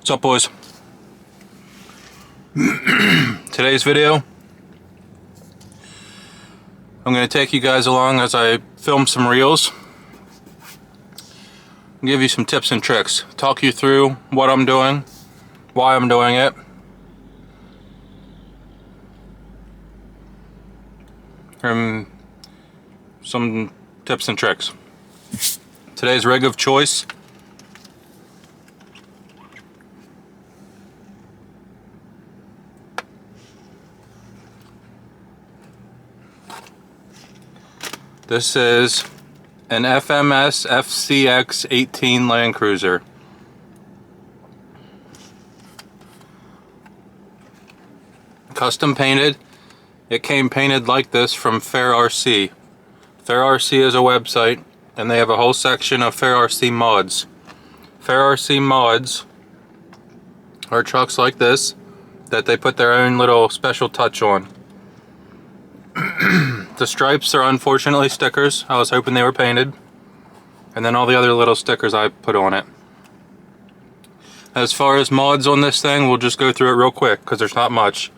What's up, boys? Today's video, I'm going to take you guys along as I film some reels, give you some tips and tricks, talk you through what I'm doing, why I'm doing it, and some tips and tricks. Today's rig of choice, this is an FMS FCX 18 Land Cruiser. Custom painted. It came painted like this from Fair RC. Fair RC is a website, and they have a whole section of Fair RC mods. Fair RC mods are trucks like this that they put their own little special touch on. The stripes are unfortunately stickers. I was hoping they were painted. And then all the other little stickers I put on it. As far as mods on this thing, we'll just go through it real quick because there's not much.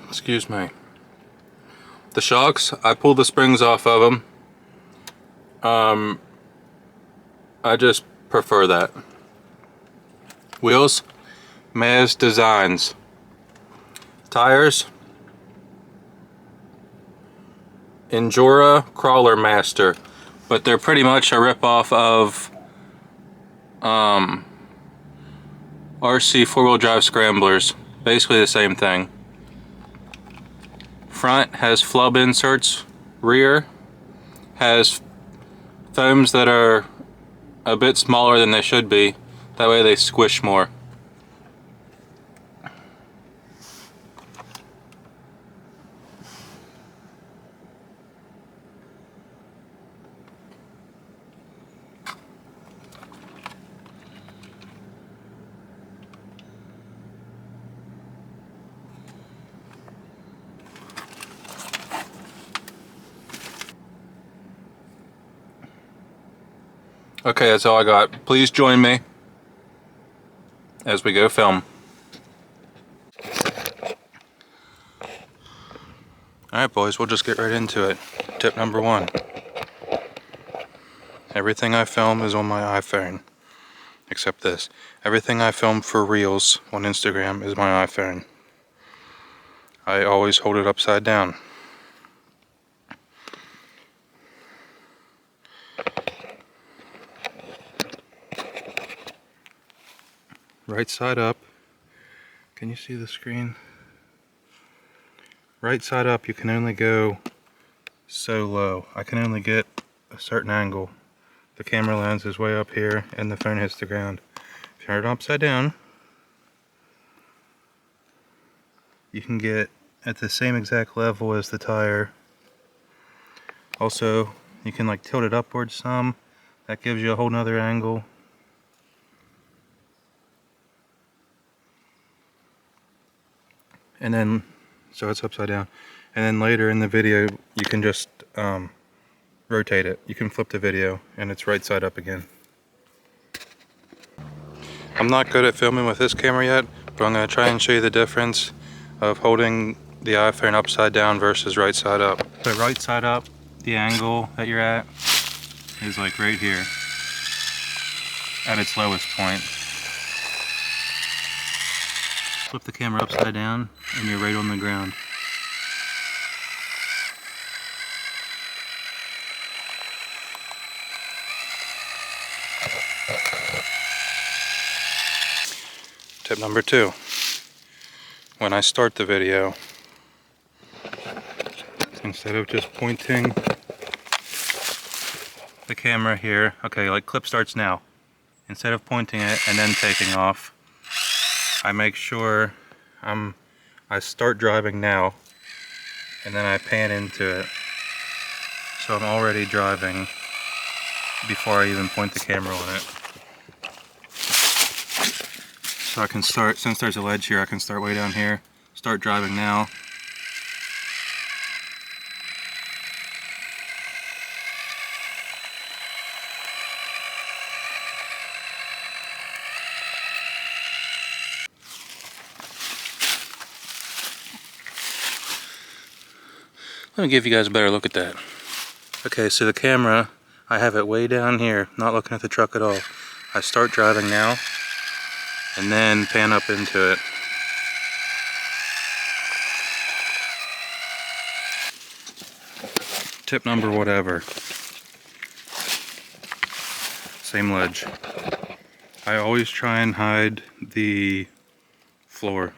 Excuse me. The shocks, I pulled the springs off of them. I just prefer that. Wheels, Maz Designs. Tires, Endura Crawler Master, but they're pretty much a ripoff of RC four-wheel drive scramblers. Basically the same thing. Front has flub inserts. Rear has foams that are a bit smaller than they should be. That way they squish more. Okay, that's all I got. Please join me as we go film. Alright boys, we'll just get right into it. Tip number 1. Everything I film is on my iPhone. Except this. Everything I film for Reels on Instagram is my iPhone. I always hold it upside down. Right side up. Can you see the screen? Right side up, you can only go so low. I can only get a certain angle. The camera lens is way up here and the phone hits the ground. If you turn it upside down, you can get at the same exact level as the tire. Also, you can like tilt it upwards some. That gives you a whole nother angle. And then, so it's upside down. And then later in the video, you can just rotate it. You can flip the video and it's right side up again. I'm not good at filming with this camera yet, but I'm going to try and show you the difference of holding the iPhone upside down versus right side up. So right side up, the angle that you're at is like right here at its lowest point. Flip the camera upside down and you're right on the ground. Tip number 2. When I start the video, instead of just pointing the camera here, okay, like clip starts now. Instead of pointing it and then taking off, I make sure I start driving now, and then I pan into it. So I'm already driving before I even point the camera on it. So I can start, since there's a ledge here, I can start way down here, start driving now. Let me give you guys a better look at that. Okay, so the camera, I have it way down here, not looking at the truck at all. I start driving now, and then pan up into it. Tip number whatever. Same ledge. I always try and hide the floor.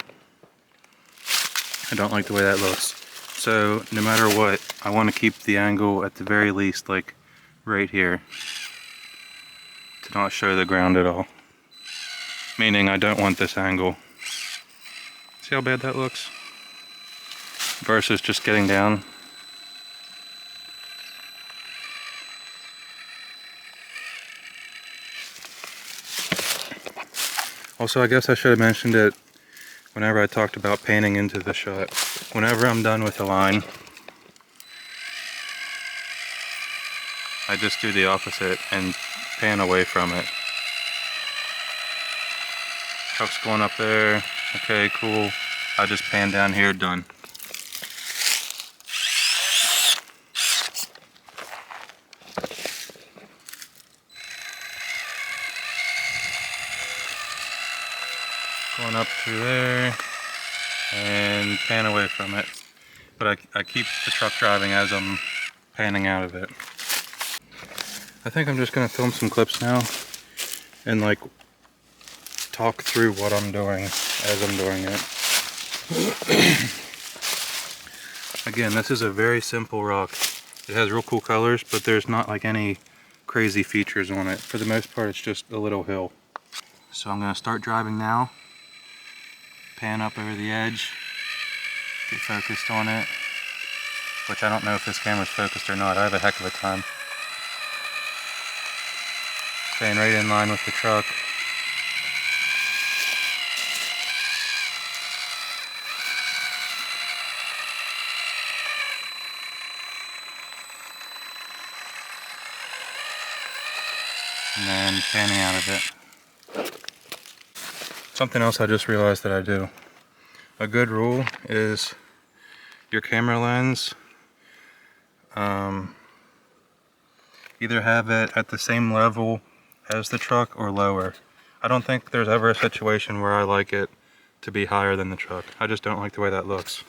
I don't like the way that looks. So no matter what, I want to keep the angle at the very least like right here, to not show the ground at all. Meaning I don't want this angle. See how bad that looks? Versus just getting down. Also, I guess I should have mentioned it whenever I talked about panning into the shot. Whenever I'm done with the line, I just do the opposite and pan away from it. Truck's going up there. Okay, cool. I just pan down here, done. Going up through there and pan away from it. But I keep the truck driving as I'm panning out of it. I think I'm just gonna film some clips now and like talk through what I'm doing as I'm doing it. Again, this is a very simple rock. It has real cool colors, but there's not like any crazy features on it. For the most part, it's just a little hill. So I'm gonna start driving now. Pan up over the edge, get focused on it, which I don't know if this camera's focused or not. I have a heck of a time. Staying right in line with the truck. And then panning out of it. Something else I just realized that I do. A good rule is your camera lens, either have it at the same level as the truck or lower. I don't think there's ever a situation where I like it to be higher than the truck. I just don't like the way that looks.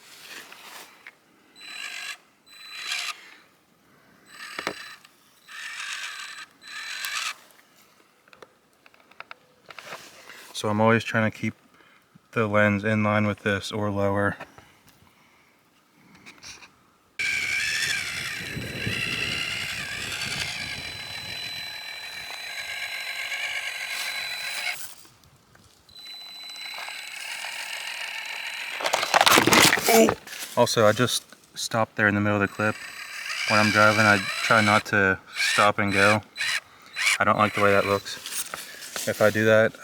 So I'm always trying to keep the lens in line with this or lower. Also, I just stopped there in the middle of the clip. When I'm driving, I try not to stop and go. I don't like the way that looks. If I do that,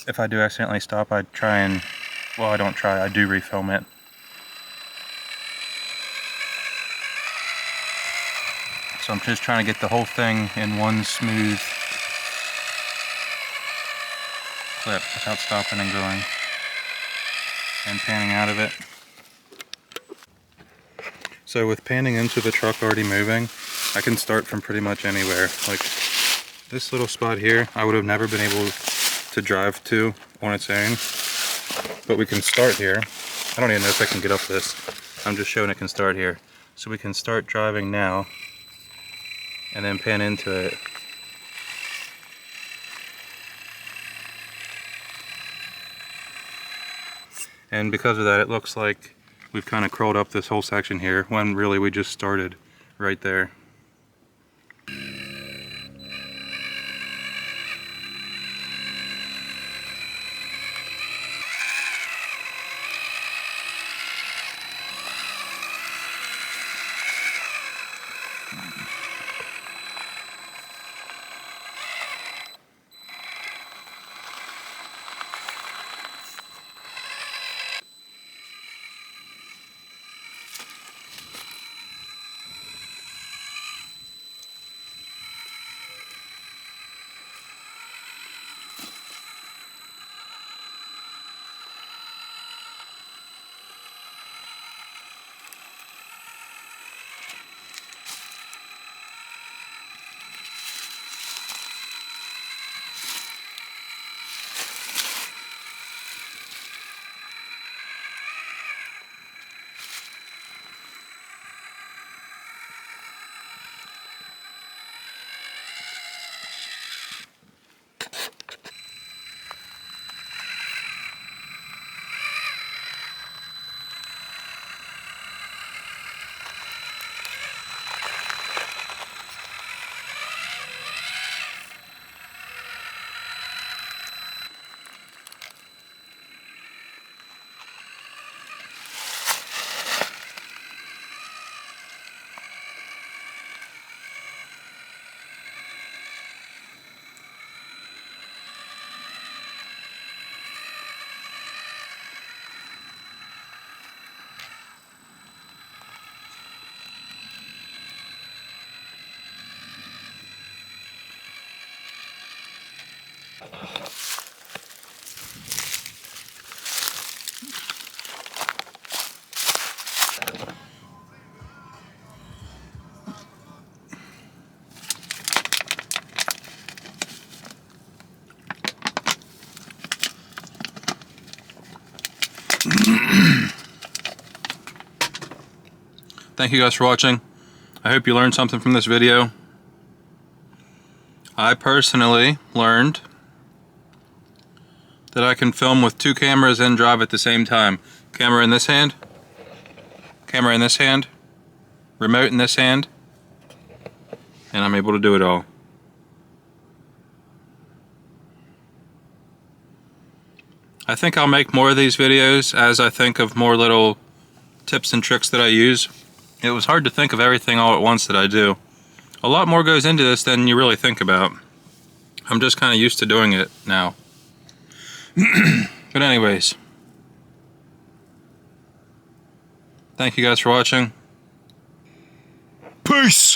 if I do accidentally stop, I try and, well, I don't try, I do refilm it. So I'm just trying to get the whole thing in one smooth clip without stopping and going and panning out of it. So with panning into the truck already moving, I can start from pretty much anywhere. Like this little spot here, I would have never been able to drive to on its own, but we can start here. I don't even know if I can get up this. I'm just showing it can start here. So we can start driving now and then pan into it. And because of that, it looks like we've kind of crawled up this whole section here when really we just started right there. Thank you guys for watching. I hope you learned something from this video. I personally learned that I can film with two cameras and drive at the same time. Camera in this hand, camera in this hand, remote in this hand, and I'm able to do it all. I think I'll make more of these videos as I think of more little tips and tricks that I use. It was hard to think of everything all at once that I do. A lot more goes into this than you really think about. I'm just kind of used to doing it now. But anyways, thank you guys for watching. Peace!